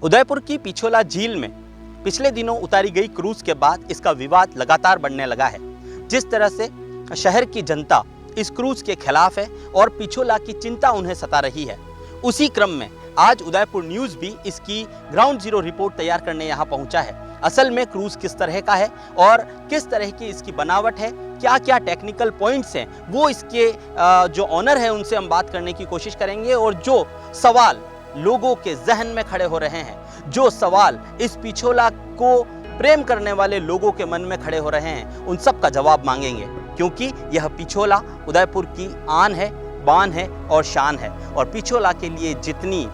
उदयपुर की पिछोला झील में पिछले दिनों उतारी गई क्रूज के बाद इसका विवाद लगातार बढ़ने लगा है। जिस तरह से शहर की जनता इस क्रूज के खिलाफ है और पिछोला की चिंता उन्हें सता रही है, उसी क्रम में आज उदयपुर न्यूज़ भी इसकी ग्राउंड जीरो रिपोर्ट तैयार करने यहाँ पहुंचा है। असल में क्रूज किस तरह का है और किस तरह की इसकी बनावट है, क्या क्या टेक्निकल पॉइंट्स हैं, वो इसके जो ऑनर है उनसे हम बात करने की कोशिश करेंगे। और जो सवाल लोगों के जहन में खड़े हो रहे हैं, जो सवाल इस पिछोला को प्रेम करने वाले लोगों के मन में खड़े हो रहे हैं, उन सब का जवाब मांगेंगे। क्योंकि यह पिछोला उदयपुर की आन है, बान है और शान है। और पिछोला के लिए जितनी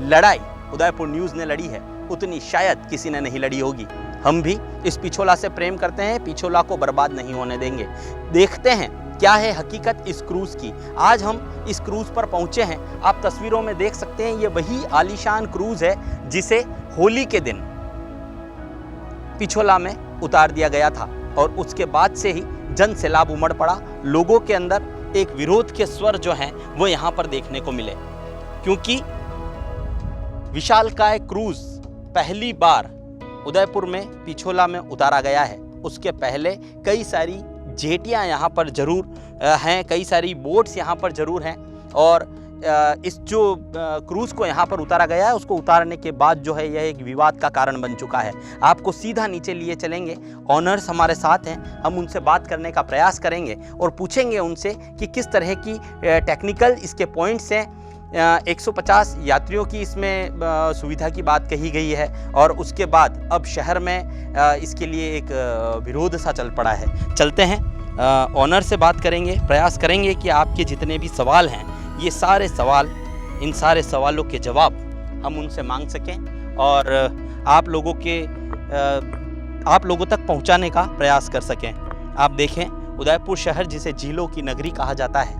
लड़ाई उदयपुर न्यूज़ ने लड़ी है, उतनी शायद किसी ने नहीं लड़ी होगी। हम भी इस पिछोला से प्रेम करते हैं, पिछोला को बर्बाद नहीं होने देंगे। देखते हैं क्या है हकीकत इस क्रूज़ की। आज हम इस क्रूज़ पर पहुंचे हैं। आप तस्वीरों में देख सकते हैं, ये वही आलीशान क्रूज़ है जिसे होली के दिन पिछोला में उतार दिया गया था। और उसके बाद से ही जन सैलाब उमड़ पड़ा। लोगों के अंदर एक विरोध के स्वर जो हैं वो यहाँ पर देखने को मिले, क्योंकि विशालकाय क्रूज पहली बार उदयपुर में पिछोला में उतारा गया है। उसके पहले कई सारी जेटियाँ यहाँ पर जरूर हैं, कई सारी बोट्स यहाँ पर जरूर हैं। और इस जो क्रूज़ को यहाँ पर उतारा गया है, उसको उतारने के बाद जो है यह एक विवाद का कारण बन चुका है। आपको सीधा नीचे लिए चलेंगे, ऑनर्स हमारे साथ हैं, हम उनसे बात करने का प्रयास करेंगे और पूछेंगे उनसे कि किस तरह की टेक्निकल इसके पॉइंट्स हैं। 150 यात्रियों की इसमें सुविधा की बात कही गई है और उसके बाद अब शहर में इसके लिए एक विरोध सा चल पड़ा है। चलते हैं, ऑनर से बात करेंगे, प्रयास करेंगे कि आपके जितने भी सवाल हैं, ये सारे सवाल, इन सारे सवालों के जवाब हम उनसे मांग सकें और आप लोगों तक पहुंचाने का प्रयास कर सकें। आप देखें, उदयपुर शहर जिसे झीलों की नगरी कहा जाता है,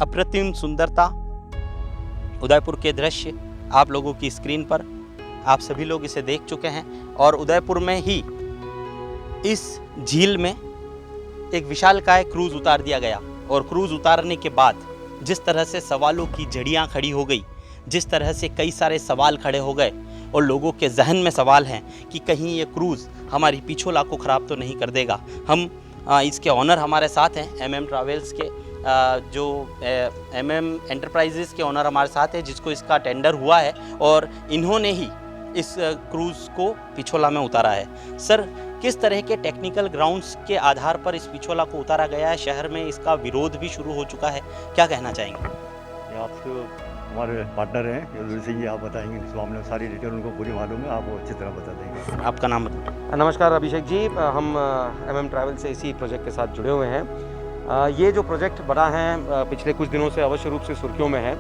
अप्रतिम सुंदरता, उदयपुर के दृश्य आप लोगों की स्क्रीन पर, आप सभी लोग इसे देख चुके हैं। और उदयपुर में ही इस झील में एक विशालकाय क्रूज़ उतार दिया गया और क्रूज़ उतारने के बाद जिस तरह से सवालों की जड़ियाँ खड़ी हो गई, जिस तरह से कई सारे सवाल खड़े हो गए और लोगों के जहन में सवाल हैं कि कहीं ये क्रूज़ हमारी पिछोला को ख़राब तो नहीं कर देगा। हम इसके ऑनर हमारे साथ हैं, MM ट्रैवल्स के जो MM एंटरप्राइजेज़ के ऑनर हमारे साथ हैं, जिसको इसका टेंडर हुआ है और इन्होंने ही इस क्रूज़ को पिछोला में उतारा है। सर, किस तरह के टेक्निकल ग्राउंड्स के आधार पर इस पिछोला को उतारा गया है? शहर में इसका विरोध भी शुरू हो चुका है, क्या कहना चाहेंगे? आपसे हमारे पार्टनर हैं युद्धवीर सिंह जी, आप बताएंगे इस मामले में सारी डिटेल, उनको पूरी मालूम है, आप वो अच्छी तरह बता देंगे। आपका नाम बताएं। नमस्कार अभिषेक जी, हम MM ट्रैवल से इसी प्रोजेक्ट के साथ जुड़े हुए हैं। ये जो प्रोजेक्ट बना है पिछले कुछ दिनों से अवश्य रूप से सुर्खियों में है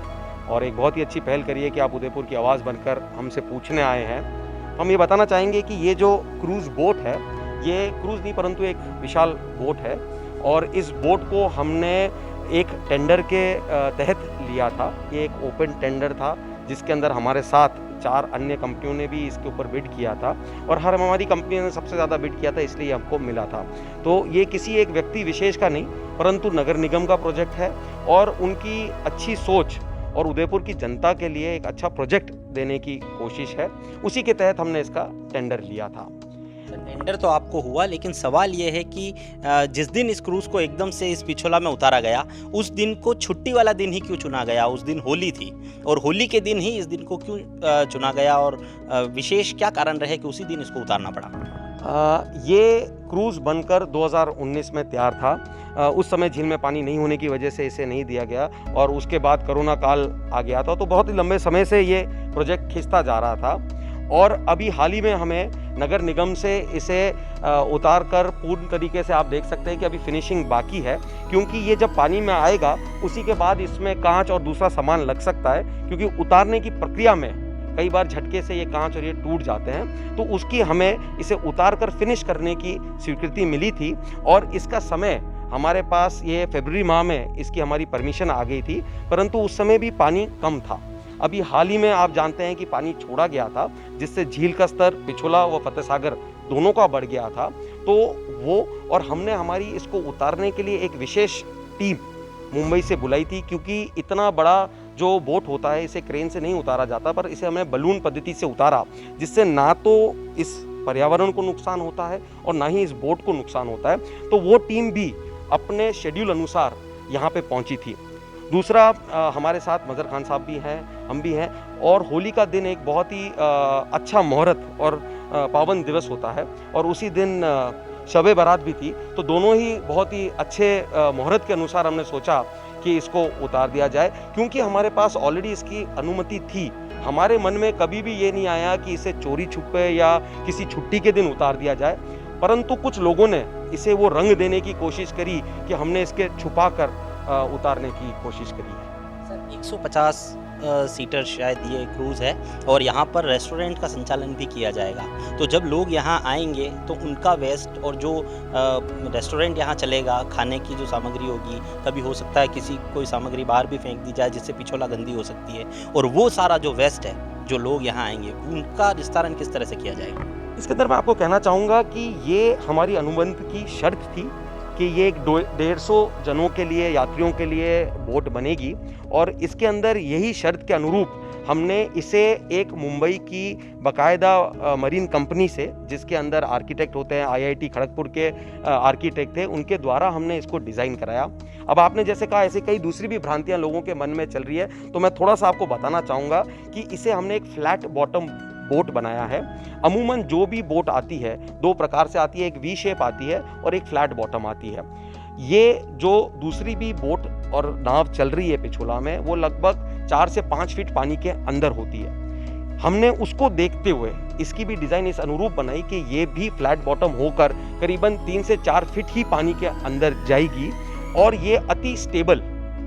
और एक बहुत ही अच्छी पहल करी है कि आप उदयपुर की आवाज़ बनकर हमसे पूछने आए हैं। हम ये बताना चाहेंगे कि ये जो क्रूज़ बोट है, ये क्रूज़ नहीं परंतु एक विशाल बोट है और इस बोट को हमने एक टेंडर के तहत लिया था। ये एक ओपन टेंडर था जिसके अंदर हमारे साथ 4 अन्य कंपनियों ने भी इसके ऊपर बिड किया था और हमारी कंपनी ने सबसे ज़्यादा बिड किया था, इसलिए हमको मिला था। तो ये किसी एक व्यक्ति विशेष का नहीं परंतु नगर निगम का प्रोजेक्ट है और उनकी अच्छी सोच और उदयपुर की जनता के लिए एक अच्छा प्रोजेक्ट देने की कोशिश है, उसी के तहत हमने इसका टेंडर लिया था। टेंडर तो आपको हुआ, लेकिन सवाल ये है कि जिस दिन इस क्रूज़ को एकदम से इस पिछोला में उतारा गया, उस दिन को छुट्टी वाला दिन ही क्यों चुना गया? उस दिन होली थी और होली के दिन ही इस दिन को क्यों चुना गया और विशेष क्या कारण रहे कि उसी दिन इसको उतारना पड़ा? ये क्रूज़ बनकर 2019 में तैयार था। उस समय झील में पानी नहीं होने की वजह से इसे नहीं दिया गया और उसके बाद कोरोना काल आ गया था, तो बहुत ही लंबे समय से ये प्रोजेक्ट खिंचता जा रहा था। और अभी हाल ही में हमें नगर निगम से इसे उतार कर पूर्ण तरीके से आप देख सकते हैं कि अभी फिनिशिंग बाकी है, क्योंकि ये जब पानी में आएगा उसी के बाद इसमें कांच और दूसरा सामान लग सकता है, क्योंकि उतारने की प्रक्रिया में कई बार झटके से ये कांच और ये टूट जाते हैं। तो उसकी हमें इसे उतार कर फिनिश करने की स्वीकृति मिली थी और इसका समय हमारे पास ये फरवरी माह में इसकी हमारी परमिशन आ गई थी, परंतु उस समय भी पानी कम था। अभी हाल ही में आप जानते हैं कि पानी छोड़ा गया था, जिससे झील का स्तर पिछोला व फतेह सागर दोनों का बढ़ गया था। तो वो और हमने हमारी इसको उतारने के लिए एक विशेष टीम मुंबई से बुलाई थी, क्योंकि इतना बड़ा जो बोट होता है इसे क्रेन से नहीं उतारा जाता, पर इसे हमने बलून पद्धति से उतारा, जिससे ना तो इस पर्यावरण को नुकसान होता है और ना ही इस बोट को नुकसान होता है। तो वो टीम भी अपने शेड्यूल अनुसार यहाँ पे पहुँची थी। दूसरा, हमारे साथ मज़र खान साहब भी हैं, हम भी हैं, और होली का दिन एक बहुत ही अच्छा मुहूर्त और पावन दिवस होता है, और उसी दिन शब बारात भी थी। तो दोनों ही बहुत ही अच्छे मुहूर्त के अनुसार हमने सोचा कि इसको उतार दिया जाए, क्योंकि हमारे पास ऑलरेडी इसकी अनुमति थी। हमारे मन में कभी भी ये नहीं आया कि इसे चोरी छुपे या किसी छुट्टी के दिन उतार दिया जाए, परंतु कुछ लोगों ने इसे वो रंग देने की कोशिश करी कि हमने इसके छुपा कर उतारने की कोशिश करी है। सर 150 सीटर शायद ये क्रूज़ है और यहाँ पर रेस्टोरेंट का संचालन भी किया जाएगा। तो जब लोग यहाँ आएंगे तो उनका वेस्ट और जो रेस्टोरेंट यहाँ चलेगा, खाने की जो सामग्री होगी, कभी हो सकता है किसी कोई सामग्री बाहर भी फेंक दी जाए जिससे पिछोला गंदी हो सकती है, और वो सारा जो वेस्ट है जो लोग यहाँ आएंगे उनका निस्तारण किस तरह से किया जाएगा? इसके अंदर मैं आपको कहना चाहूँगा कि ये हमारी अनुबंध की शर्त थी कि ये एक 150 जनों के लिए, यात्रियों के लिए बोट बनेगी, और इसके अंदर यही शर्त के अनुरूप हमने इसे एक मुंबई की बाकायदा मरीन कंपनी से, जिसके अंदर आर्किटेक्ट होते हैं, IIT खड़गपुर के आर्किटेक्ट थे, उनके द्वारा हमने इसको डिज़ाइन कराया। अब आपने जैसे कहा, ऐसे कई दूसरी भी भ्रांतियां लोगों के मन में चल रही है, तो मैं थोड़ा सा आपको बताना चाहूँगा कि इसे हमने एक फ्लैट बॉटम बोट बनाया है। अमूमन जो भी बोट आती है दो प्रकार से आती है, एक वी शेप आती है और एक फ्लैट बॉटम आती है। ये जो दूसरी भी बोट और नाव चल रही है पिछोला में, वो लगभग 4 से 5 फीट पानी के अंदर होती है। हमने उसको देखते हुए इसकी भी डिज़ाइन इस अनुरूप बनाई कि ये भी फ्लैट बॉटम होकर करीबन 3 से 4 फीट ही पानी के अंदर जाएगी, और ये अति स्टेबल,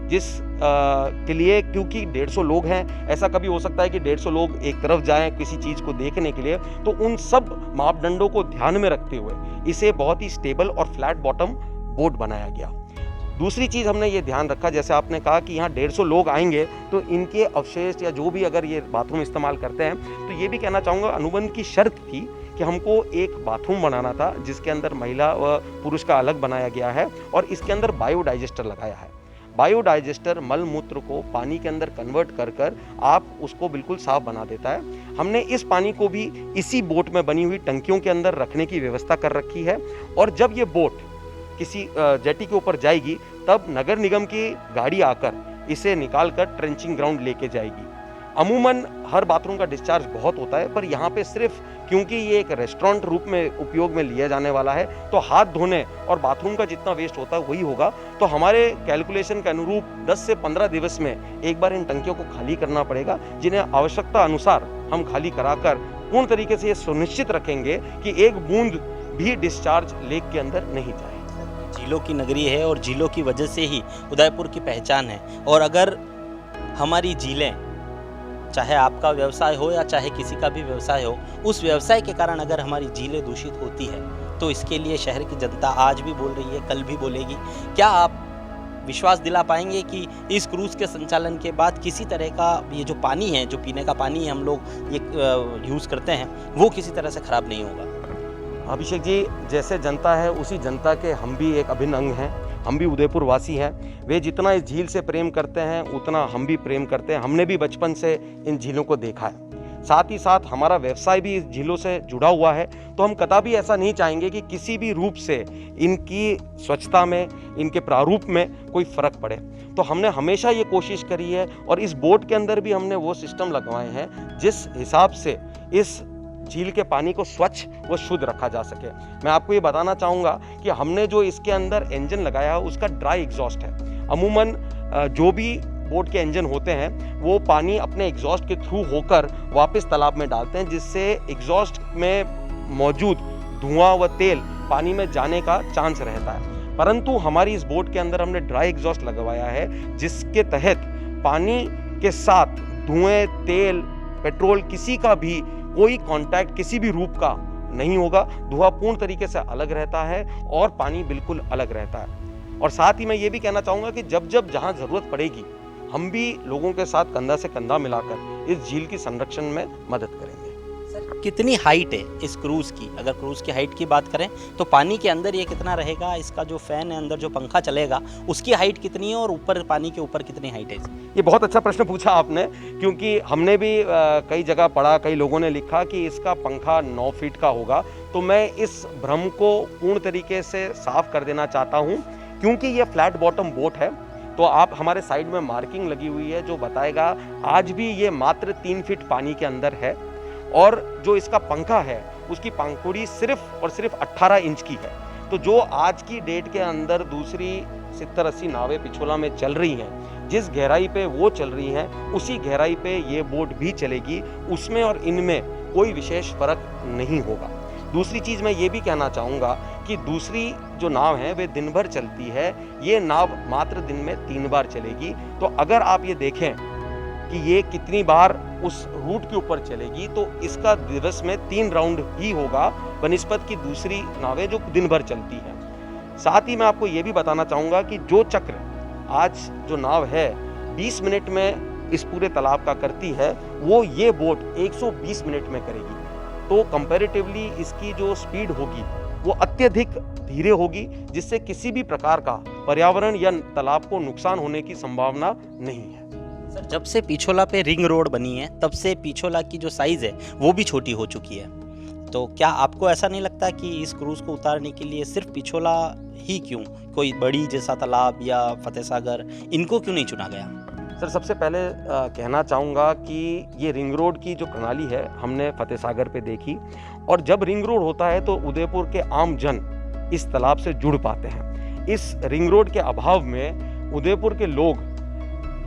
जिस के लिए, क्योंकि 150 लोग हैं, ऐसा कभी हो सकता है कि 150 लोग एक तरफ जाएं किसी चीज़ को देखने के लिए, तो उन सब मापदंडों को ध्यान में रखते हुए इसे बहुत ही स्टेबल और फ्लैट बॉटम बोट बनाया गया। दूसरी चीज़ हमने ये ध्यान रखा, जैसे आपने कहा कि यहाँ 150 लोग आएंगे तो इनके अवशेष या जो भी अगर ये बाथरूम इस्तेमाल करते हैं, तो ये भी कहना चाहूँगा अनुबंध की शर्त थी कि हमको एक बाथरूम बनाना था जिसके अंदर महिला व पुरुष का अलग बनाया गया है, और इसके अंदर बायोडाइजेस्टर लगाया है। बायोडाइजेस्टर मल मूत्र को पानी के अंदर कन्वर्ट कर कर आप उसको बिल्कुल साफ बना देता है। हमने इस पानी को भी इसी बोट में बनी हुई टंकियों के अंदर रखने की व्यवस्था कर रखी है, और जब ये बोट किसी जेटी के ऊपर जाएगी तब नगर निगम की गाड़ी आकर इसे निकाल कर ट्रेंचिंग ग्राउंड लेके जाएगी। अमूमन हर बाथरूम का डिस्चार्ज बहुत होता है, पर यहाँ पे सिर्फ क्योंकि ये एक रेस्टोरेंट रूप में उपयोग में लिया जाने वाला है, तो हाथ धोने और बाथरूम का जितना वेस्ट होता है वही होगा। तो हमारे कैलकुलेशन के अनुरूप 10 से 15 दिवस में एक बार इन टंकियों को खाली करना पड़ेगा, जिन्हें आवश्यकता अनुसार हम खाली कराकर पूर्ण तरीके से ये सुनिश्चित रखेंगे कि एक बूंद भी डिस्चार्ज लेक के अंदर नहीं जाए। झीलों की नगरी है और झीलों की वजह से ही उदयपुर की पहचान है, और अगर हमारी झीलें, चाहे आपका व्यवसाय हो या चाहे किसी का भी व्यवसाय हो, उस व्यवसाय के कारण अगर हमारी झीलें दूषित होती है तो इसके लिए शहर की जनता आज भी बोल रही है, कल भी बोलेगी। क्या आप विश्वास दिला पाएंगे कि इस क्रूज़ के संचालन के बाद किसी तरह का ये जो पानी है, जो पीने का पानी हम लोग ये यूज़ करते हैं, वो किसी तरह से ख़राब नहीं होगा? अभिषेक जी, जैसे जनता है उसी जनता के हम भी एक अभिन्न अंग हैं। हम भी उदयपुर वासी हैं। वे जितना इस झील से प्रेम करते हैं उतना हम भी प्रेम करते हैं। हमने भी बचपन से इन झीलों को देखा है, साथ ही साथ हमारा व्यवसाय भी इस झीलों से जुड़ा हुआ है। तो हम कदापि ऐसा नहीं चाहेंगे कि किसी भी रूप से इनकी स्वच्छता में, इनके प्रारूप में कोई फ़र्क पड़े। तो हमने हमेशा ये कोशिश करी है, और इस बोट के अंदर भी हमने वो सिस्टम लगवाए हैं जिस हिसाब से इस झील के पानी को स्वच्छ व शुद्ध रखा जा सके। मैं आपको ये बताना चाहूँगा कि हमने जो इसके अंदर इंजन लगाया है उसका ड्राई एग्जॉस्ट है। अमूमन जो भी बोट के इंजन होते हैं वो पानी अपने एग्जॉस्ट के थ्रू होकर वापस तालाब में डालते हैं, जिससे एग्जॉस्ट में मौजूद धुआं व तेल पानी में जाने का चांस रहता है। परंतु हमारी इस बोट के अंदर हमने ड्राई एग्जॉस्ट लगवाया है, जिसके तहत पानी के साथ धुएं, तेल, पेट्रोल, किसी का भी कोई कांटेक्ट किसी भी रूप का नहीं होगा। धुआं पूर्ण तरीके से अलग रहता है और पानी बिल्कुल अलग रहता है। और साथ ही मैं ये भी कहना चाहूँगा कि जब जब जहाँ ज़रूरत पड़ेगी हम भी लोगों के साथ कंधा से कंधा मिलाकर इस झील की संरक्षण में मदद करेंगे। सर कितनी हाइट है इस क्रूज़ की? अगर क्रूज़ की हाइट की बात करें तो पानी के अंदर ये कितना रहेगा? इसका जो फ़ैन है अंदर जो पंखा चलेगा उसकी हाइट कितनी है और ऊपर पानी के ऊपर कितनी हाइट है इसकी? ये बहुत अच्छा प्रश्न पूछा आपने, क्योंकि हमने भी कई जगह पढ़ा, कई लोगों ने लिखा कि इसका पंखा 9 फीट का होगा। तो मैं इस भ्रम को पूर्ण तरीके से साफ कर देना चाहता हूँ, क्योंकि ये फ्लैट बॉटम बोट है। तो आप हमारे साइड में मार्किंग लगी हुई है जो बताएगा आज भी ये मात्र 3 फीट पानी के अंदर है, और जो इसका पंखा है उसकी पंखुड़ी सिर्फ और सिर्फ 18 इंच की है। तो जो आज की डेट के अंदर दूसरी 70-80 नावें पिछोला में चल रही हैं, जिस गहराई पे वो चल रही हैं उसी गहराई पे ये बोट भी चलेगी। उसमें और इनमें कोई विशेष फर्क नहीं होगा। दूसरी चीज़ मैं ये भी कहना चाहूँगा कि दूसरी जो नाव है वे दिन भर चलती है, ये नाव मात्र दिन में 3 बार चलेगी। तो अगर आप ये देखें कि ये कितनी बार उस रूट के ऊपर चलेगी, तो इसका दिवस में 3 राउंड ही होगा बनिस्बत की दूसरी नावें जो दिन भर चलती हैं। साथ ही मैं आपको ये भी बताना चाहूँगा कि जो चक्र आज जो नाव है 20 मिनट में इस पूरे तालाब का करती है, वो ये बोट 120 मिनट में करेगी। तो कंपैरेटिवली इसकी जो स्पीड होगी वो अत्यधिक धीरे होगी, जिससे किसी भी प्रकार का पर्यावरण या तालाब को नुकसान होने की संभावना नहीं है। सर जब से पिछोला पे रिंग रोड बनी है तब से पिछोला की जो साइज़ है वो भी छोटी हो चुकी है। तो क्या आपको ऐसा नहीं लगता कि इस क्रूज़ को उतारने के लिए सिर्फ पिछोला ही क्यों, कोई बड़ी जैसा तालाब या फतेह सागर, इनको क्यों नहीं चुना गया? सर सबसे पहले कहना चाहूँगा कि ये रिंग रोड की जो प्रणाली है हमने फतेह सागर पे देखी, और जब रिंग रोड होता है तो उदयपुर के आम जन इस तालाब से जुड़ पाते हैं। इस रिंग रोड के अभाव में उदयपुर के लोग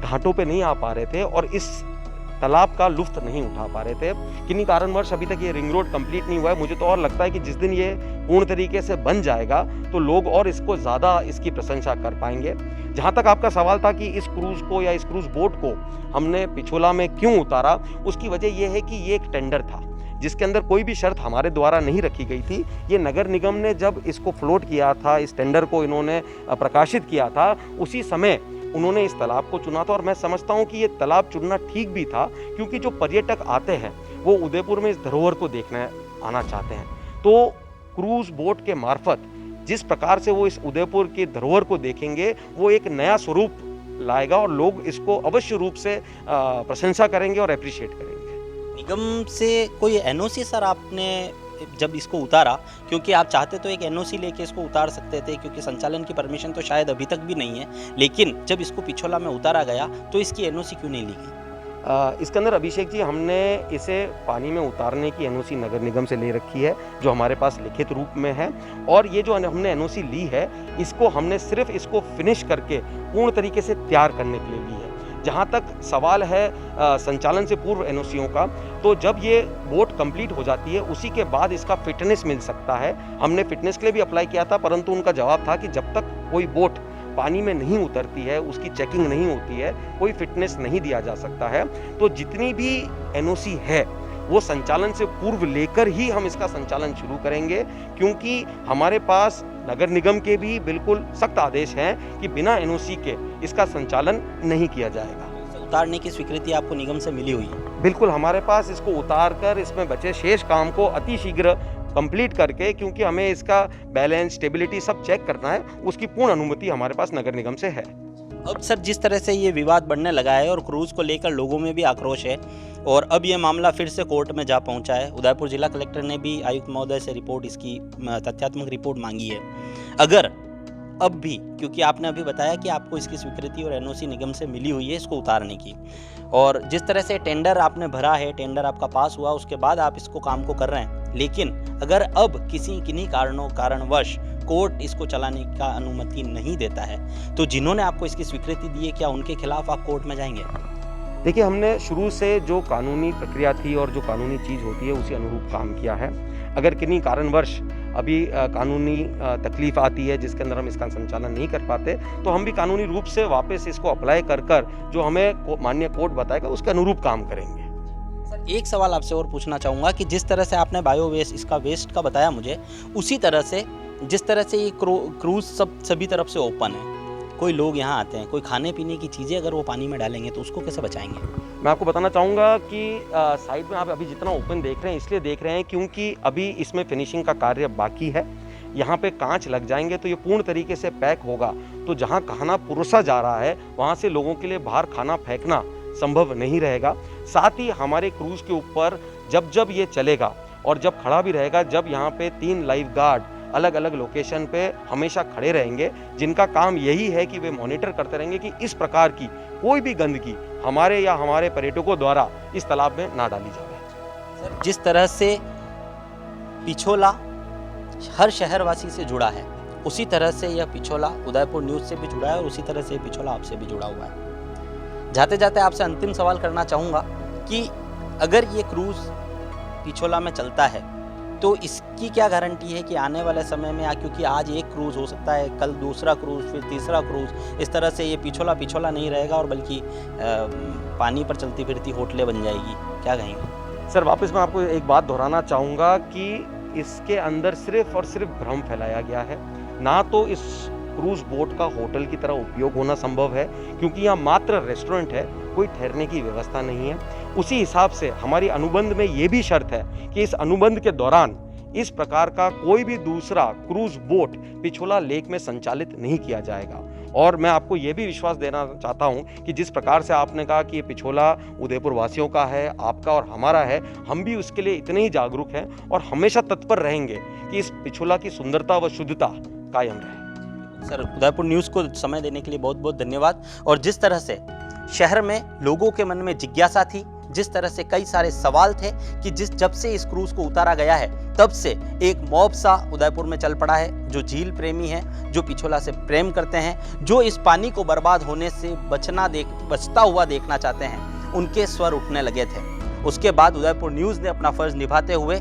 घाटों पे नहीं आ पा रहे थे और इस तालाब का लुत्फ नहीं उठा पा रहे थे। किन्हीं कारणवश अभी तक ये रिंग रोड कंप्लीट नहीं हुआ है। मुझे तो और लगता है कि जिस दिन ये पूर्ण तरीके से बन जाएगा तो लोग और इसको ज़्यादा इसकी प्रशंसा कर पाएंगे। जहाँ तक आपका सवाल था कि इस क्रूज़ को या इस क्रूज़ बोट को हमने पिछोला में क्यों उतारा, उसकी वजह यह है कि ये एक टेंडर था जिसके अंदर कोई भी शर्त हमारे द्वारा नहीं रखी गई थी। ये नगर निगम ने जब इसको फ्लोट किया था, इस टेंडर को इन्होंने प्रकाशित किया था, उसी समय उन्होंने इस तालाब को चुना था। और मैं समझता हूँ कि ये तालाब चुनना ठीक भी था, क्योंकि जो पर्यटक आते हैं वो उदयपुर में इस धरोहर को देखने आना चाहते हैं। तो क्रूज़ बोट के मार्फत जिस प्रकार से वो इस उदयपुर के धरोहर को देखेंगे, वो एक नया स्वरूप लाएगा और लोग इसको अवश्य रूप से प्रशंसा करेंगे और अप्रिशिएट करेंगे। निगम से कोई एनओसी सर आपने जब इसको उतारा, क्योंकि आप चाहते तो एक एनओसी लेके इसको उतार सकते थे, क्योंकि संचालन की परमिशन तो शायद अभी तक भी नहीं है, लेकिन जब इसको पिछोला में उतारा गया तो इसकी एनओसी क्यों नहीं ली गई? इसके अंदर अभिषेक जी, हमने इसे पानी में उतारने की एनओसी नगर निगम से ले रखी है, जो हमारे पास लिखित रूप में है। और ये जो हमने एनओसी ली है, इसको हमने सिर्फ इसको फिनिश करके पूर्ण तरीके से तैयार करने के लिए ली है। जहाँ तक सवाल है संचालन से पूर्व एनओसीओं का, तो जब ये बोट कंप्लीट हो जाती है उसी के बाद इसका फिटनेस मिल सकता है। हमने फिटनेस के लिए भी अप्लाई किया था, परंतु उनका जवाब था कि जब तक कोई बोट पानी में नहीं उतरती है, उसकी चेकिंग नहीं होती है, कोई फिटनेस नहीं दिया जा सकता है। तो जितनी भी एनओसी है वो संचालन से पूर्व लेकर ही हम इसका संचालन शुरू करेंगे, क्योंकि हमारे पास नगर निगम के भी बिल्कुल सख्त आदेश हैं कि बिना एनओसी के इसका संचालन नहीं किया जाएगा। उतारने की स्वीकृति आपको निगम से मिली हुई है? बिल्कुल, हमारे पास इसको उतार कर इसमें बचे शेष काम को अतिशीघ्र कंप्लीट करके, क्योंकि हमें इसका बैलेंस, स्टेबिलिटी सब चेक करना है, उसकी पूर्ण अनुमति हमारे पास नगर निगम से है। अब सर जिस तरह से ये विवाद बढ़ने लगा है और क्रूज़ को लेकर लोगों में भी आक्रोश है, और अब ये मामला फिर से कोर्ट में जा पहुंचा है। उदयपुर जिला कलेक्टर ने भी आयुक्त महोदय से रिपोर्ट, इसकी तथ्यात्मक रिपोर्ट मांगी है। अगर अब भी, क्योंकि आपने अभी बताया कि आपको इसकी स्वीकृति और एनओसी निगम से मिली हुई है इसको उतारने की, और जिस तरह से टेंडर आपने भरा है, टेंडर आपका पास हुआ, उसके बाद आप इसको काम को कर रहे हैं, लेकिन अगर अब किन्हीं कारणवश कोर्ट इसको चलाने का अनुमति नहीं देता है, तो जिन्होंने आपको इसकी स्वीकृति दी है, क्या उनके खिलाफ आप कोर्ट में जाएंगे? देखिए, हमने शुरू से जो कानूनी प्रक्रिया थी और जो कानूनी चीज़ होती है उसी अनुरूप काम किया है। अगर किन्हीं कारणवश अभी कानूनी तकलीफ आती है जिसके अंदर हम इसका संचालन नहीं कर पाते, तो हम भी कानूनी रूप से वापस इसको अप्लाई कर जो हमें माननीय कोर्ट बताएगा उसके अनुरूप काम करेंगे। सर एक सवाल आपसे और पूछना चाहूँगा कि जिस तरह से आपने बायो वेस्ट, इसका वेस्ट का बताया मुझे, उसी तरह से जिस तरह से ये क्रूज़ सभी तरफ से ओपन है, कोई लोग यहाँ आते हैं, कोई खाने पीने की चीज़ें अगर वो पानी में डालेंगे तो उसको कैसे बचाएंगे? मैं आपको बताना चाहूँगा कि साइड में आप अभी जितना ओपन देख रहे हैं इसलिए देख रहे हैं क्योंकि अभी इसमें फिनिशिंग का कार्य बाकी है। यहाँ पे कांच लग जाएंगे तो ये पूर्ण तरीके से पैक होगा, तो जहाँ खाना परोसा जा रहा है वहाँ से लोगों के लिए बाहर खाना फेंकना संभव नहीं रहेगा। साथ ही हमारे क्रूज़ के ऊपर जब जब ये चलेगा और जब खड़ा भी रहेगा, जब यहाँ पे 3 लाइफ गार्ड अलग अलग लोकेशन पे हमेशा खड़े रहेंगे, जिनका काम यही है कि वे मॉनिटर करते रहेंगे कि इस प्रकार की कोई भी गंदगी हमारे या हमारे पर्यटकों द्वारा इस तालाब में ना डाली जाए। जिस तरह से पिछोला हर शहरवासी से जुड़ा है, उसी तरह से यह पिछोला उदयपुर न्यूज़ से भी जुड़ा है और उसी तरह से पिछोला आपसे भी जुड़ा हुआ है। जाते जाते आपसे अंतिम सवाल करना चाहूँगा कि अगर ये क्रूज़ पिछोला में चलता है तो इसकी क्या गारंटी है कि आने वाले समय में, क्योंकि आज एक क्रूज़ हो सकता है, कल दूसरा क्रूज़, फिर तीसरा क्रूज़, इस तरह से ये पिछोला नहीं रहेगा और बल्कि पानी पर चलती फिरती होटलें बन जाएगी, क्या कहेंगे? सर, वापस मैं आपको एक बात दोहराना चाहूँगा कि इसके अंदर सिर्फ और सिर्फ भ्रम फैलाया गया है। ना तो इस क्रूज़ बोट का होटल की तरह उपयोग होना संभव है, क्योंकि यहाँ मात्र रेस्टोरेंट है, कोई ठहरने की व्यवस्था नहीं है। उसी हिसाब से हमारी अनुबंध में ये भी शर्त है कि इस अनुबंध के दौरान इस प्रकार का कोई भी दूसरा क्रूज़ बोट पिछोला लेक में संचालित नहीं किया जाएगा। और मैं आपको ये भी विश्वास देना चाहता हूँ कि जिस प्रकार से आपने कहा कि ये पिछोला उदयपुर वासियों का है, आपका और हमारा है, हम भी उसके लिए इतने ही जागरूक हैं और हमेशा तत्पर रहेंगे कि इस पिछोला की सुंदरता व शुद्धता कायम रहे। सर, उदयपुर न्यूज़ को समय देने के लिए बहुत बहुत धन्यवाद। और जिस तरह से शहर में लोगों के मन में जिज्ञासा थी, जिस तरह से कई सारे सवाल थे कि जब से इस क्रूज़ को उतारा गया है तब से एक मॉब सा उदयपुर में चल पड़ा है, जो झील प्रेमी हैं, जो पिछोला से प्रेम करते हैं, जो इस पानी को बर्बाद होने से बचता हुआ देखना चाहते हैं, उनके स्वर उठने लगे थे। उसके बाद उदयपुर न्यूज़ ने अपना फ़र्ज़ निभाते हुए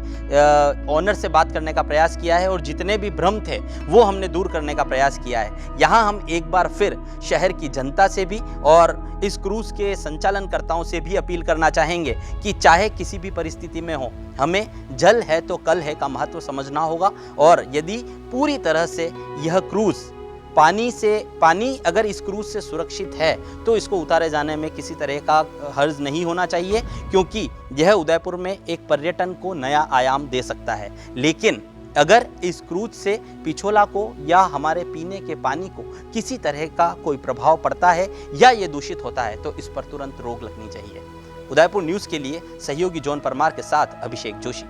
ऑनर से बात करने का प्रयास किया है और जितने भी भ्रम थे वो हमने दूर करने का प्रयास किया है। यहाँ हम एक बार फिर शहर की जनता से भी और इस क्रूज़ के संचालनकर्ताओं से भी अपील करना चाहेंगे कि चाहे किसी भी परिस्थिति में हो, हमें जल है तो कल है का महत्व समझना होगा। और यदि पूरी तरह से यह क्रूज़ पानी अगर इस क्रूज़ से सुरक्षित है तो इसको उतारे जाने में किसी तरह का हर्ज नहीं होना चाहिए, क्योंकि यह उदयपुर में एक पर्यटन को नया आयाम दे सकता है। लेकिन अगर इस क्रूज़ से पिछोला को या हमारे पीने के पानी को किसी तरह का कोई प्रभाव पड़ता है या ये दूषित होता है तो इस पर तुरंत रोक लगनी चाहिए। उदयपुर न्यूज़ के लिए सहयोगी जॉन परमार के साथ अभिषेक जोशी।